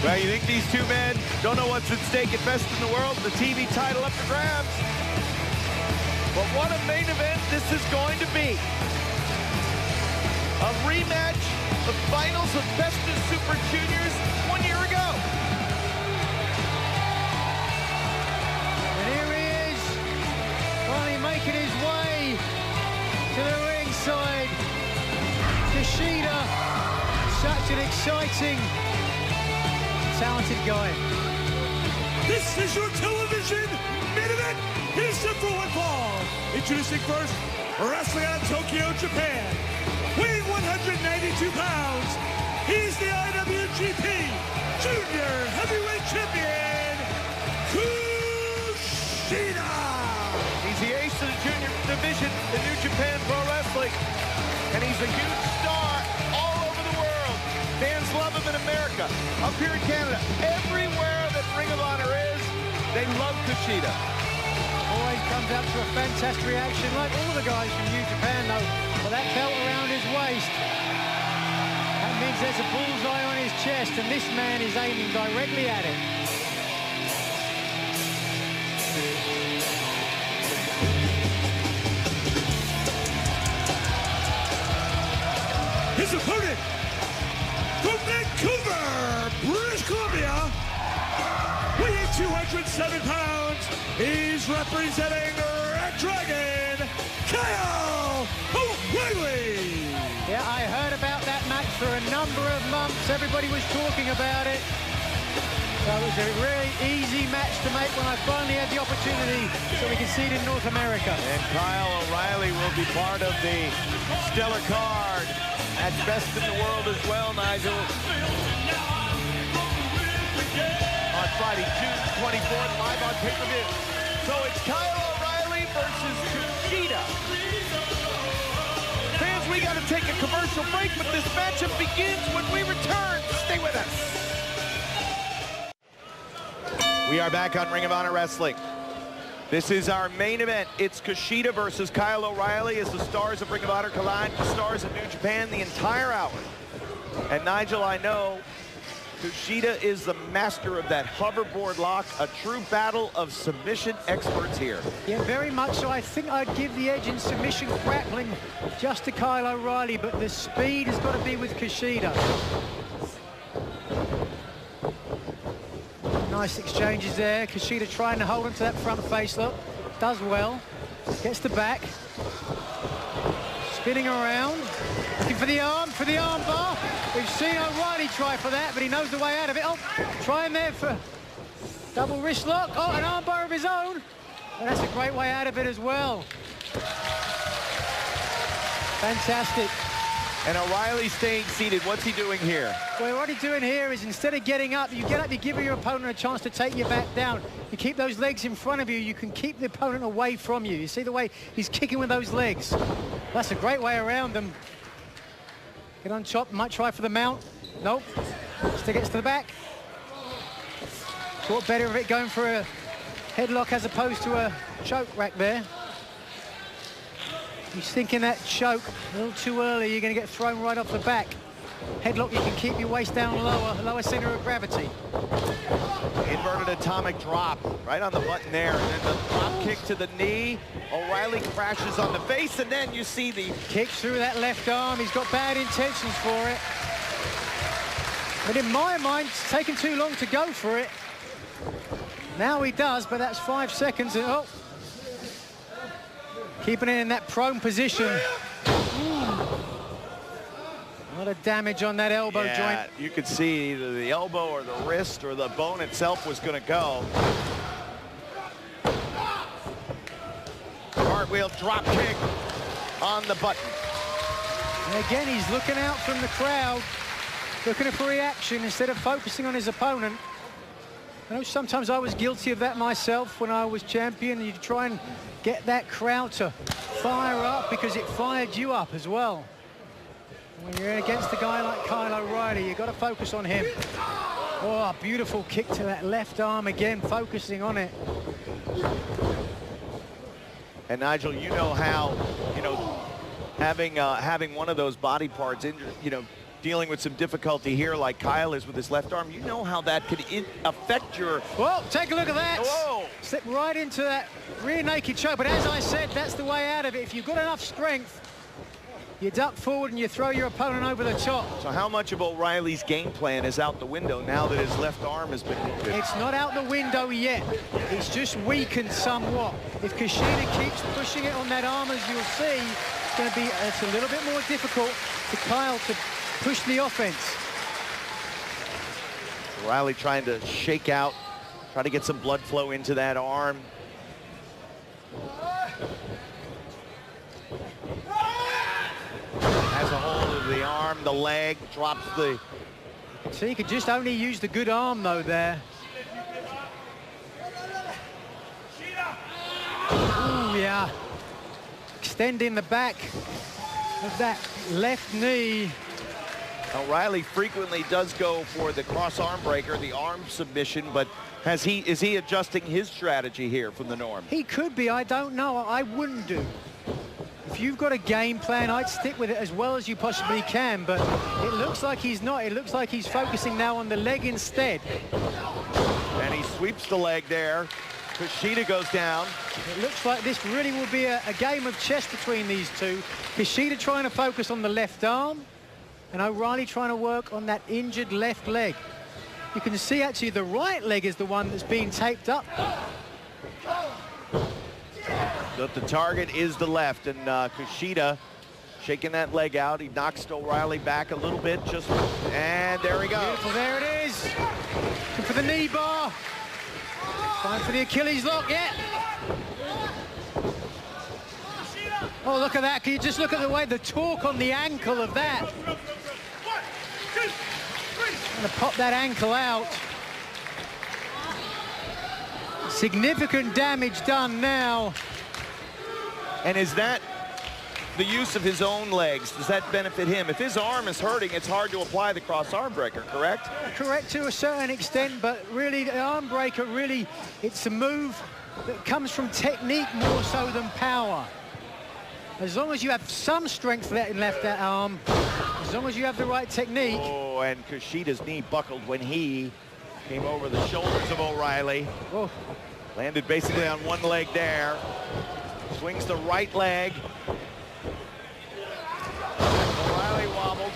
Well, you think these two men don't know what's at stake at Best in the World? The TV title up for grabs. But what a main event this is going to be. A rematch, the finals of Best of Super Juniors 1 year ago. And here he is, finally making his way to the ringside. KUSHIDA, such an exciting, talented guy. This is your television main event. Here's the for one fall. Introducing first, wrestling out of Tokyo, Japan. Weighing 192 pounds, he's the IWGP Junior Heavyweight Champion, KUSHIDA. He's the ace of the junior division in New Japan Pro Wrestling. And he's a huge star all over the world. Fans love him in America, up here in Canada. Everywhere that Ring of Honor is, they love KUSHIDA. Always comes out to a fantastic reaction, like all the guys from New Japan, though. But that belt around his waist, that means there's a bullseye on his chest, and this man is aiming directly at it. His opponent, from Vancouver, British Columbia, weighing 207 pounds, he's representing Red Dragon, Kyle O'Reilly. Yeah, I heard about that match for a number of months. Everybody was talking about it. So it was a really easy match to make when I finally had the opportunity so we can see it in North America. And Kyle O'Reilly will be part of the stellar card at Best in the World as well, Nigel. On Friday, June 24th, live on pay-per-view. So it's Kyle O'Reilly versus KUSHIDA. Fans, we got to take a commercial break, but this matchup begins when we return. Stay with us. We are back on Ring of Honor Wrestling. This is our main event. It's KUSHIDA versus Kyle O'Reilly as the stars of Ring of Honor collide with the stars of New Japan the entire hour. And Nigel, I know KUSHIDA is the master of that hoverboard lock, a true battle of submission experts here. Yeah, very much so. I think I'd give the edge in submission grappling just to Kyle O'Reilly, but the speed has got to be with KUSHIDA. Nice exchanges there. KUSHIDA trying to hold onto that front face look. Does well. Gets the back. Spinning around. Looking for the arm bar. We've seen O'Reilly try for that, but he knows the way out of it. Oh, trying there for double wrist lock. Oh, an arm bar of his own. And that's a great way out of it as well. Fantastic. And O'Reilly staying seated. What's he doing here? Well, what he's doing here is instead of getting up, you get up, you give your opponent a chance to take you back down. You keep those legs in front of you, you can keep the opponent away from you. You see the way he's kicking with those legs. That's a great way around them. Get on top, might try for the mount. Nope, still gets to the back. Thought better of it going for a headlock as opposed to a choke rack there. He's thinking that choke a little too early, you're going to get thrown right off the back. Headlock, you can keep your waist down lower center of gravity. Inverted atomic drop right on the button there, and then the drop kick to the knee. O'Reilly crashes on the face, and then you see the kicks through that left arm. He's got bad intentions for it. But in my mind, it's taken too long to go for it. Now he does, but that's 5 seconds. And, oh, keeping it in that prone position. A lot of damage on that elbow joint. You could see either the elbow or the wrist or the bone itself was going to go. Cartwheel drop kick on the button. And again, he's looking out from the crowd, looking for reaction instead of focusing on his opponent. I know sometimes I was guilty of that myself when I was champion. You try and get that crowd to fire up because it fired you up as well. When you're against a guy like Kyle O'Reilly, you've got to focus on him. Oh, a beautiful kick to that left arm again, focusing on it. And Nigel, you know how, having one of those body parts injured, dealing with some difficulty here like Kyle is with his left arm, you know how that could affect your... Well, take a look at that. Whoa! Slip right into that rear naked choke. But as I said, that's the way out of it. If you've got enough strength, you duck forward and you throw your opponent over the top. So how much of O'Reilly's game plan is out the window now that his left arm has been wounded? It's not out the window yet. It's just weakened somewhat. If Kushida keeps pushing it on that arm, as you'll see, it's a little bit more difficult for Kyle to push the offense. O'Reilly trying to shake out, try to get some blood flow into that arm. Has a hold of the arm, the leg, drops the... So he could just only use the good arm, though, there. Ooh, yeah. Extending the back of that left knee. O'Reilly frequently does go for the cross arm breaker, the arm submission, but is he adjusting his strategy here from the norm? He could be, I don't know. I wouldn't do. If you've got a game plan, I'd stick with it as well as you possibly can, but it looks like he's not. It looks like he's focusing now on the leg instead. And he sweeps the leg there. Kushida goes down. It looks like this really will be a game of chess between these two. Kushida trying to focus on the left arm, and O'Reilly trying to work on that injured left leg. You can see actually the right leg is the one that's being taped up. But the target is the left, and Kushida shaking that leg out. He knocks O'Reilly back a little bit, and there he goes. Beautiful, there it is. Looking for the knee bar. Time for the Achilles lock, yeah. Oh, look at that. Can you just look at the way the torque on the ankle of that? Gonna pop that ankle out. Significant damage done now. And is that the use of his own legs? Does that benefit him? If his arm is hurting, it's hard to apply the cross arm breaker, correct? Correct to a certain extent, but really the arm breaker, really, it's a move that comes from technique more so than power. As long as you have some strength in left arm, as long as you have the right technique. Oh, and Kushida's knee buckled when he came over the shoulders of O'Reilly. Oh. Landed basically on one leg there. Swings the right leg. O'Reilly wobbled.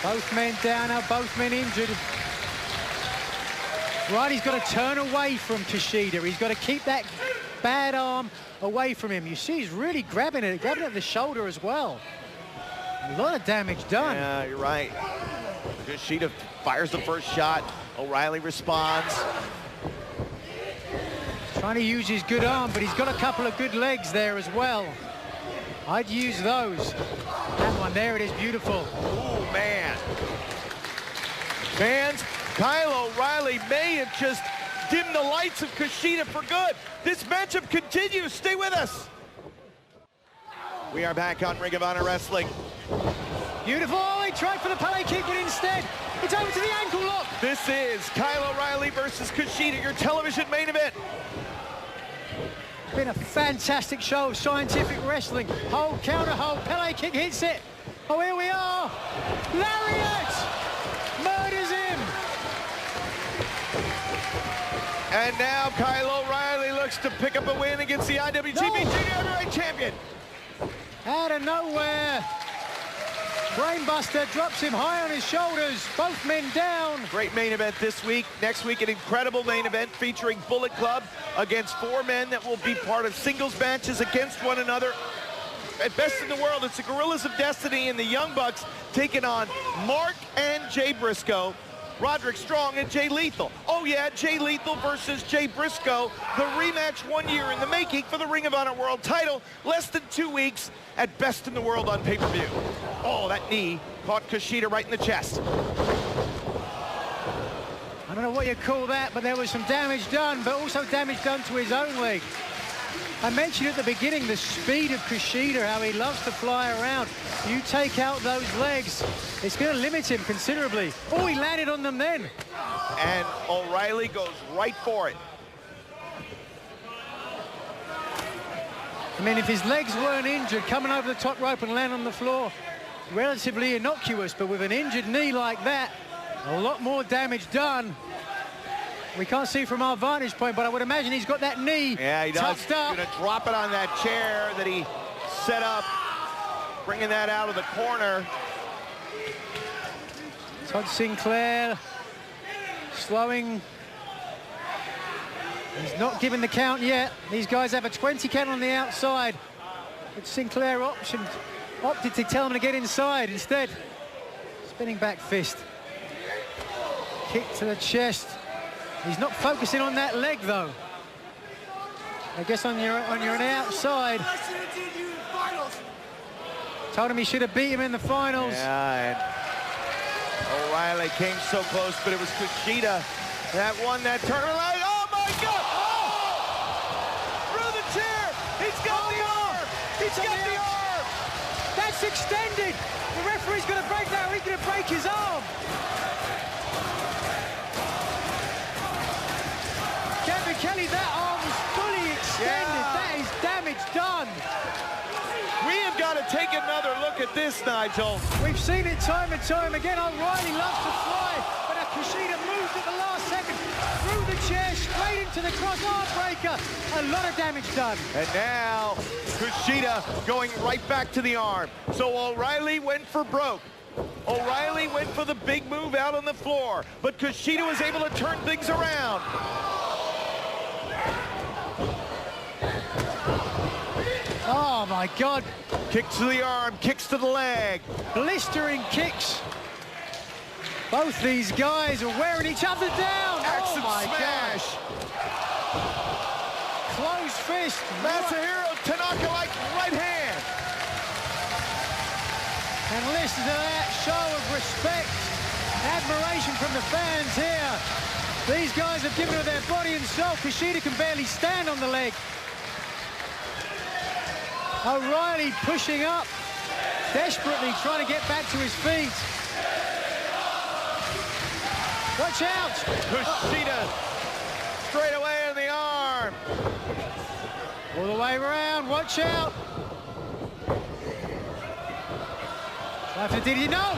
Both men down now, both men injured. Right, he's got to turn away from Kushida. He's got to keep that bad arm away from him. You see he's really grabbing at the shoulder as well. A lot of damage done. Yeah, you're right. Kushida fires the first shot. O'Reilly responds. Trying to use his good arm, but he's got a couple of good legs there as well. I'd use those. That one, there it is, beautiful. Oh, man. Fans, Kyle O'Reilly may have just dimmed the lights of Kushida for good. This matchup continues. Stay with us. We are back on Ring of Honor Wrestling. Beautiful. Oh, he tried for the Pele kick, but instead, it's over to the ankle lock. This is Kyle O'Reilly versus Kushida, your television main event. Been a fantastic show of scientific wrestling. Hold, counter hold, Pele kick hits it. Oh, here we are. Lariat! Murders him. And now Kyle O'Reilly looks to pick up a win against the IWGP Junior Heavyweight Champion. Out of nowhere. Brainbuster drops him high on his shoulders. Both men down. Great main event this week. Next week, an incredible main event featuring Bullet Club against 4 men that will be part of singles matches against one another. At Best in the World, it's the Gorillas of Destiny and the Young Bucks taking on Mark and Jay Briscoe, Roderick Strong and Jay Lethal. Oh yeah, Jay Lethal versus Jay Briscoe, the rematch 1 year in the making for the Ring of Honor World title, less than 2 weeks at Best in the World on pay-per-view. Oh, that knee caught Kushida right in the chest. I don't know what you call that, but there was some damage done, but also damage done to his own leg. I mentioned at the beginning the speed of Kushida, how he loves to fly around. You take out those legs, it's going to limit him considerably. Oh, he landed on them then. And O'Reilly goes right for it. I mean, if his legs weren't injured, coming over the top rope and land on the floor, relatively innocuous, but with an injured knee like that, a lot more damage done. We can't see from our vantage point, but I would imagine he's got that knee tucked up. He's gonna drop it on that chair that he set up, bringing that out of the corner. Todd Sinclair slowing. He's not given the count yet. These guys have a 20 count on the outside, but Sinclair opted to tell him to get inside instead. Spinning back fist. Kick to the chest. He's not focusing on that leg though. I guess on your outside. Told him he should have beat him in the finals. Yeah, and O'Reilly came so close, but it was Kushida that won that tournament. Oh my God! Oh! Through the chair! He's got the arm! He's got the arm! That's extended! The referee's gonna break that, or he's gonna break his arm! Kevin Kelly, that arm is fully extended. Yeah. That is damage done. We have got to take another look at this, Nigel. We've seen it time and time again. O'Reilly loves to fly, but Kushida moved at the last second, through the chair, straight into the cross arm breaker. A lot of damage done. And now, Kushida going right back to the arm. So O'Reilly went for broke. O'Reilly went for the big move out on the floor, but Kushida was able to turn things around. Oh my God. Kicks to the arm, kicks to the leg. Blistering kicks. Both these guys are wearing each other down. Axe and oh my smash. God. Closed fist. Masahiro Tanaka like right hand. And listen to that show of respect, admiration from the fans here. These guys have given her their body and soul. Kushida can barely stand on the leg. O'Reilly pushing up, desperately trying to get back to his feet. Watch out! Kushida straight away in the arm. All the way around, watch out! Did he know?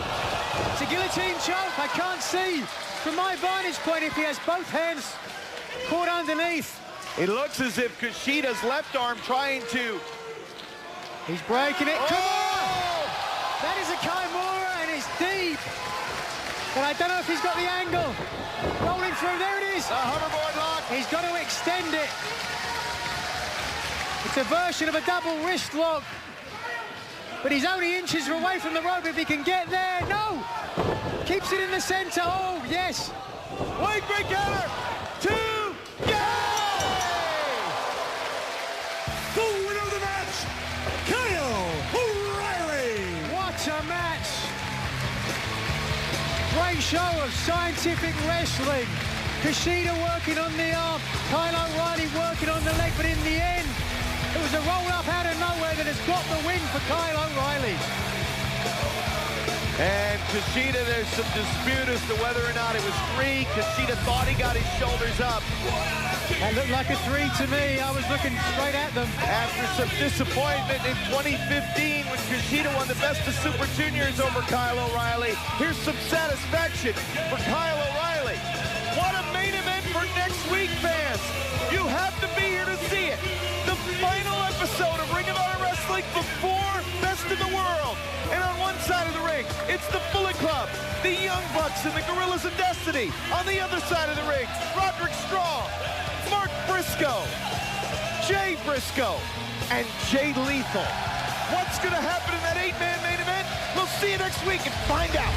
It's a guillotine choke. I can't see from my vantage point if he has both hands caught underneath. It looks as if Kushida's left arm trying to... He's breaking it. Come on! Oh! That is a Kimura and it's deep. But I don't know if he's got the angle. Rolling through, there it is. The hoverboard lock. He's got to extend it. It's a version of a double wrist lock. But he's only inches away from the rope if he can get there. No! Keeps it in the center. Oh, yes. Wait, break counter. 2, go! The winner of the match, Kyle O'Reilly. What a match. Great show of scientific wrestling. Kushida working on the arm, Kyle O'Reilly working on the leg, but in the end, it was a roll-up out of nowhere that has got the win for Kyle O'Reilly. And Kushida, there's some dispute as to whether or not it was 3. Kushida thought he got his shoulders up. That looked like a 3 to me. I was looking straight at them. After some disappointment in 2015 when Kushida won the Best of Super Juniors over Kyle O'Reilly, here's some satisfaction for Kyle O'Reilly. What a main event for next week, fans. You have to be here to see it. The final episode of Ring of Honor Wrestling before Best in the World. And on one side of the ring, it's the Bullet Club, the Young Bucks, and the Gorillas of Destiny. On the other side of the ring, Roderick Strong, Mark Briscoe, Jay Briscoe, and Jay Lethal. What's going to happen in that 8-man main event? We'll see you next week and find out.